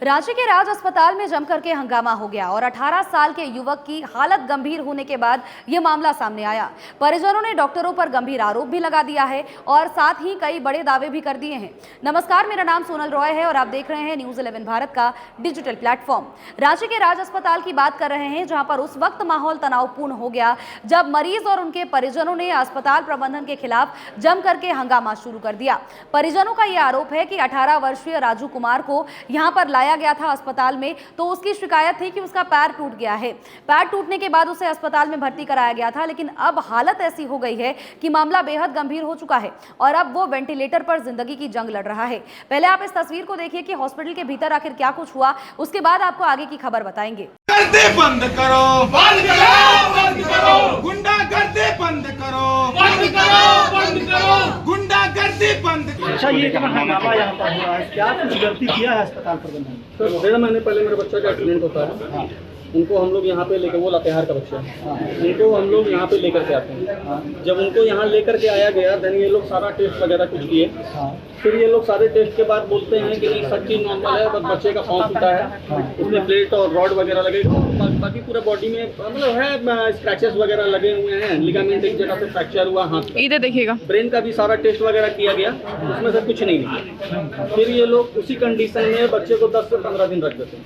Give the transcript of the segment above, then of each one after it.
रांची के राज अस्पताल में जमकर के हंगामा हो गया और 18 साल के युवक की हालत गंभीर होने के बाद यह मामला सामने आया। परिजनों ने डॉक्टरों पर गंभीर आरोप भी लगा दिया है और साथ ही कई बड़े दावे भी कर दिए हैं। नमस्कार, मेरा नाम सोनल रॉय है और आप देख रहे हैं न्यूज़ 11 भारत का डिजिटल प्लेटफॉर्म। रांची के राज अस्पताल की बात कर रहे हैं, जहां पर उस वक्त माहौल तनावपूर्ण हो गया जब मरीज और उनके परिजनों ने अस्पताल प्रबंधन के खिलाफ जम करके हंगामा शुरू कर दिया। परिजनों का यह आरोप है कि 18 वर्षीय राजू कुमार को यहां पर लाया गया था अस्पताल में, तो उसकी शिकायत थी कि उसका पैर टूट गया है। पैर टूटने के बाद उसे अस्पताल में भर्ती कराया गया था, लेकिन अब हालत ऐसी हो गई है कि मामला बेहद गंभीर हो चुका है और अब वो वेंटिलेटर पर जिंदगी की जंग लड़ रहा है। पहले आप इस तस्वीर को देखिए कि हॉस्पिटल के भीतर आखिर क्या कुछ हुआ, उसके बाद आपको आगे की खबर बताएंगे। बंद करो, बंद करो, बंद करो, गुंडागर्दी बंद करो, बंद करो, बंद करो, गुंडागर्दी बंद करो। अच्छा, ये हंगामा यहाँ पर हुआ है, क्या कुछ गलती किया है अस्पताल प्रबंधन? तो 1.5 महीने पहले मेरे बच्चा का एक्सीडेंट होता है। हाँ। उनको हम लोग यहाँ पे लेकर, वो लातेहार का बच्चा है। हाँ। उनको हम लोग यहाँ पे लेकर के आते हैं। हाँ। जब उनको यहाँ लेकर के आया गया, देन ये लोग सारा टेस्ट वगैरह कुछ किए। हाँ। फिर ये लोग सारे टेस्ट के बाद बोलते हैं कि नहीं, सब चीज़ नॉर्मल है, बस बच्चे का पाँव टूटा है, उसमें प्लेट और रॉड वगैरह लगे, बाकी पूरे बॉडी में मतलब है स्क्रैचेस वगैरह लगे हुए हैं, लिगामेंट एक जगह से फ्रैक्चर हुआ, हाथ इधर देखिएगा। ब्रेन का भी सारा टेस्ट वगैरह किया गया, उसमें से कुछ नहीं निकला। फिर ये लोग उसी कंडीशन में बच्चे को 10 से 15 दिन रख देते हैं।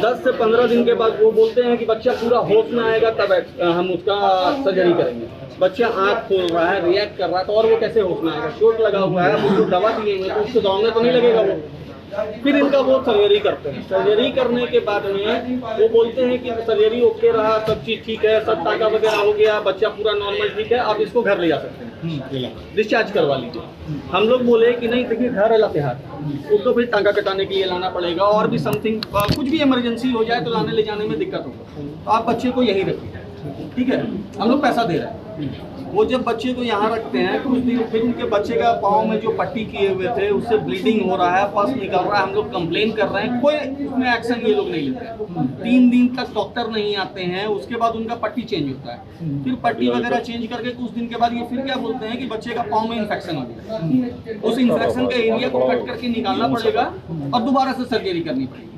10 से 15 दिन के बाद वो बोलते हैं कि बच्चा पूरा होश में आएगा तब हम उसका सर्जरी करेंगे। बच्चा आँख खोल रहा है, रिएक्ट कर रहा है, तो और वो कैसे होश में आएगा? चोट लगा हुआ है, वो दवा दिए हैं तो उसको दौड़ने तो नहीं लगेगा वो। फिर इनका वो सर्जरी करते हैं। सर्जरी करने के बाद में वो बोलते हैं कि सर्जरी ओके रहा, सब चीज़ ठीक है, सब टाका वगैरह हो गया, बच्चा पूरा नॉर्मल ठीक है, आप इसको घर ले जा सकते हैं, डिस्चार्ज करवा लीजिए। हम लोग बोले कि नहीं, देखिए घर है लातेहार, उसको फिर टांका कटाने के लिए लाना पड़ेगा और भी समथिंग कुछ भी इमरजेंसी हो जाए तो लाने ले जाने में दिक्कत होगा, तो आप बच्चे को यही रखिए, ठीक है, हम लोग पैसा दे रहे हैं। वो जब बच्चे को यहाँ रखते हैं कुछ दिन, फिर उनके बच्चे का पाँव में जो पट्टी किए हुए थे उससे ब्लीडिंग हो रहा है, पस निकल रहा है, हम लोग कंप्लेन कर रहे हैं, कोई उसमें एक्शन ये लोग नहीं लेते हैं। 3 दिन तक डॉक्टर नहीं आते हैं, उसके बाद उनका पट्टी चेंज होता है, फिर पट्टी वगैरह चेंज करके कुछ दिन के बाद ये फिर क्या बोलते हैं कि बच्चे का पाँव में इन्फेक्शन हो गया, उस इन्फेक्शन के एरिया को कट करके निकालना पड़ेगा और दोबारा से सर्जरी करनी पड़ेगी।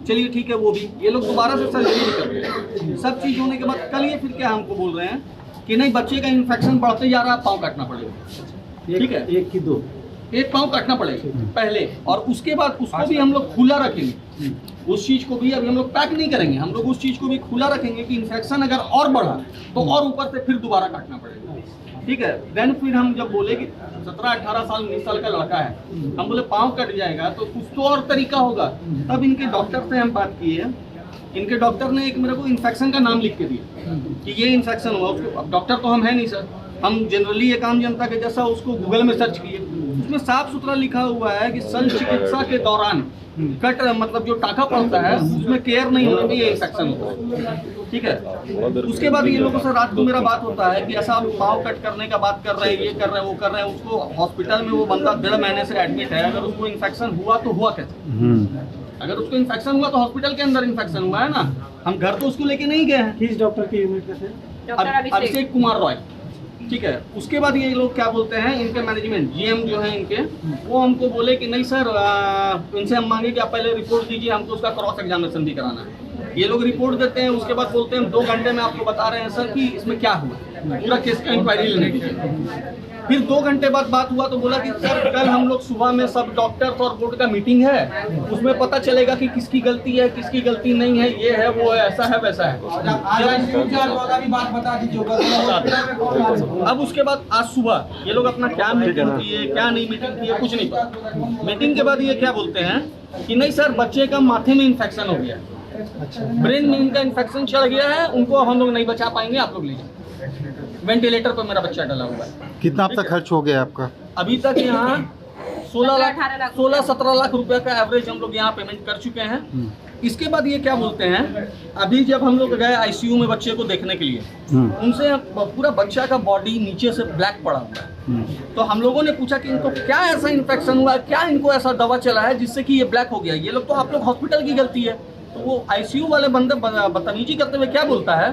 चलिए ठीक है, वो भी ये लोग दोबारा से सर्जरी करते हैं। सब चीज़ होने के बाद कल ये फिर क्या हमको बोल रहे हैं कि नहीं, बच्चे का इन्फेक्शन बढ़ते जा रहा है, पाँव काटना पड़ेगा। ठीक है, एक की दो, एक पाँव काटना पड़ेगा पहले, और उसके बाद उसको भी हम लोग खुला रखेंगे। उस चीज़ को भी अभी हम लोग पैक नहीं करेंगे, हम लोग उस चीज़ को भी खुला रखेंगे कि इन्फेक्शन अगर और बढ़ा तो और ऊपर से फिर दोबारा काटना पड़ेगा। ठीक है, देन फिर हम जब बोले कि 17, 18 साल 19 साल का लड़का है, हम बोले पाँव कट जाएगा तो कुछ तो और तरीका होगा। तब इनके डॉक्टर से हम बात किए, इनके डॉक्टर ने एक मेरे को इन्फेक्शन का नाम लिख के दिया कि ये इन्फेक्शन हुआ। उसको, अब डॉक्टर तो हम है नहीं सर, हम जनरली एक आम जनता के जैसा उसको गूगल में सर्च किए, उसमें साफ सुथरा लिखा हुआ है कि शल्य चिकित्सा के दौरान कट मतलब जो टाका पड़ता है उसमें केयर नहीं होने में ये इन्फेक्शन होता है। ठीक है, उसके बाद ये लोगों से रात को मेरा बात होता है कि ऐसा आप पाँव कट करने का बात कर रहे हैं, ये कर रहे हैं, वो कर रहे हैं। उसको हॉस्पिटल में वो बंदा 1.5 महीने से एडमिट है, अगर उसको इन्फेक्शन हुआ तो हुआ कैसे? अगर उसको इन्फेक्शन हुआ तो हॉस्पिटल के अंदर इन्फेक्शन हुआ है ना, हम घर तो उसको लेके नहीं गए हैं। किस डॉक्टर की यूनिट में थे? अभिषेक कुमार रॉय। ठीक है, उसके बाद ये लोग क्या बोलते हैं, इनके मैनेजमेंट जीएम जो है इनके, वो हमको बोले कि नहीं सर, इनसे हम मांगे कि आप पहले रिपोर्ट दीजिए, हमको उसका क्रॉस एग्जामिनेशन भी कराना है। ये लोग रिपोर्ट देते हैं, उसके बाद बोलते हैं हम 2 घंटे में आपको बता रहे हैं सर कि इसमें क्या हुआ, पूरा केस का इंक्वायरी लेने के लिए। फिर 2 घंटे बाद बात हुआ तो बोला कि सर कल हम लोग सुबह में सब डॉक्टर और बोर्ड का मीटिंग है, उसमें पता चलेगा कि किसकी गलती है, किसकी गलती नहीं है, ये है, वो है, ऐसा है, वैसा है। अब उसके बाद आज सुबह ये लोग अपना क्या मीटिंग किए, क्या नहीं मीटिंग किए, कुछ नहीं पता। मीटिंग के बाद ये क्या बोलते हैं कि नहीं सर, बच्चे का माथे में इन्फेक्शन हो गया, ब्रेन में इनका इन्फेक्शन चढ़ गया है, उनको हम लोग नहीं बचा पाएंगे, आप लोग ले जाए। वेंटिलेटर पर मेरा बच्चा डला हुआ है। कितना अब तक खर्च हो गया आपका? अभी तक यहाँ 16-17 लाख रुपए का एवरेज हम लोग यहाँ पेमेंट कर चुके हैं। इसके बाद ये क्या बोलते हैं, अभी जब हम लोग गए आईसीयू में बच्चे को देखने के लिए, उनसे पूरा बच्चा का बॉडी नीचे से ब्लैक पड़ा हुआ है। तो हम लोगों ने पूछा कि इनको क्या ऐसा इन्फेक्शन हुआ, क्या इनको ऐसा दवा चला है जिससे कि ये ब्लैक हो गया। ये लोग तो आप लोग हॉस्पिटल की गलती है। तो वो आईसीयू वाले बंदे बदतमीजी करते हुए क्या बोलता है,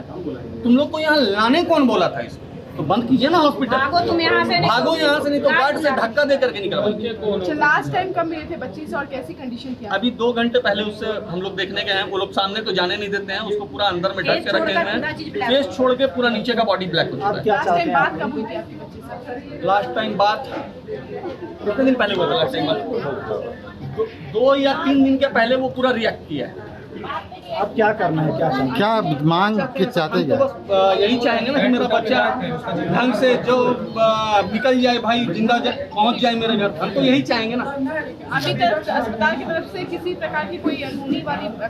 तुम लोग को यहाँ लाने कौन बोला था इसको? तो बंद कीजिए ना हॉस्पिटल। भागो तुम यहाँ से, भागो यहाँ से, नहीं तो गार्ड से धक्का दे करके निकलवाइए। अच्छा, लास्ट टाइम कब मिले थे बच्ची से और कैसी कंडीशन थी? अभी 2 घंटे पहले उससे हम लोग देखने गए हैं। वो लोग सामने तो जाने नहीं देते हैं, उसको पूरा अंदर में ढक के रखे हुए हैं। फेस छोड़ के पूरा नीचे का बॉडी ब्लैक हो चुका है। लास्ट टाइम बात कब हुई थी आपकी बच्ची से? लास्ट टाइम बात कितने दिन पहले हुआ था? लास्ट टाइम बात 2 या 3 दिन के पहले वो पूरा रिएक्ट किया है। अब क्या करना है, क्या मांग के चाहते हम तो बस यही चाहेंगे ना कि मेरा बच्चा ढंग से जो निकल जाए भाई, जिंदा पहुंच जाए मेरे घर। हम तो यही चाहेंगे ना। अभी तक अस्पताल की तरफ से किसी प्रकार की कोई अनहोनी वाली खबर?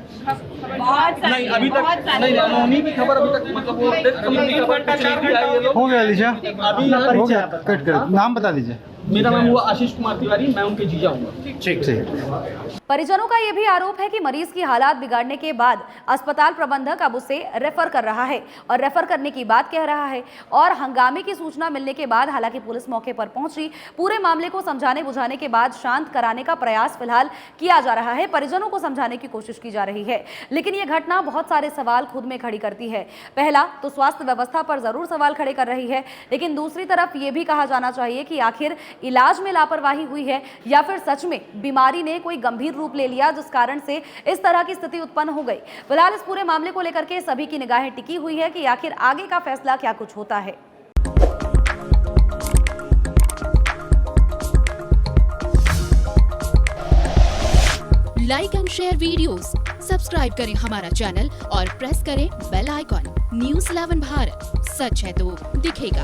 नहीं, अभी तक नहीं, अनहोनी की खबर अभी तक, मतलब वो डेथ कमिटी का कुछ आई है लोग। हो गया लीजिए, अभी यहाँ हो गया, कट कर नाम बता दीजिए। मेरा नाम हुआ आशीष कुमार तिवारी, मैं उनके जीजा हूँ। ठीक। परिजनों का यह भी आरोप है कि मरीज की हालात बिगड़ने के बाद अस्पताल प्रबंधक अब उसे रेफर कर रहा है और रेफर करने की बात कह रहा है। और हंगामे की सूचना मिलने के बाद हालांकि पुलिस मौके पर पहुंची, पूरे मामले को समझाने बुझाने के बाद शांत कराने का प्रयास फिलहाल किया जा रहा है। परिजनों को समझाने की कोशिश की जा रही है, लेकिन यह घटना बहुत सारे सवाल खुद में खड़ी करती है। पहला तो स्वास्थ्य व्यवस्था पर जरूर सवाल खड़े कर रही है, लेकिन दूसरी तरफ यह भी कहा जाना चाहिए कि आखिर इलाज में लापरवाही हुई है या फिर सच में बीमारी ने कोई गंभीर रूप ले लिया जिस कारण से इस तरह की स्थिति उत्पन्न हो गई। फिलहाल इस पूरे मामले को लेकर के सभी की निगाहें टिकी हुई है कि आखिर आगे का फैसला क्या कुछ होता है। Like and share videos, subscribe करें हमारा चैनल और प्रेस करें बेल आइकॉन। News 11 भारत, सच है तो दिखेगा।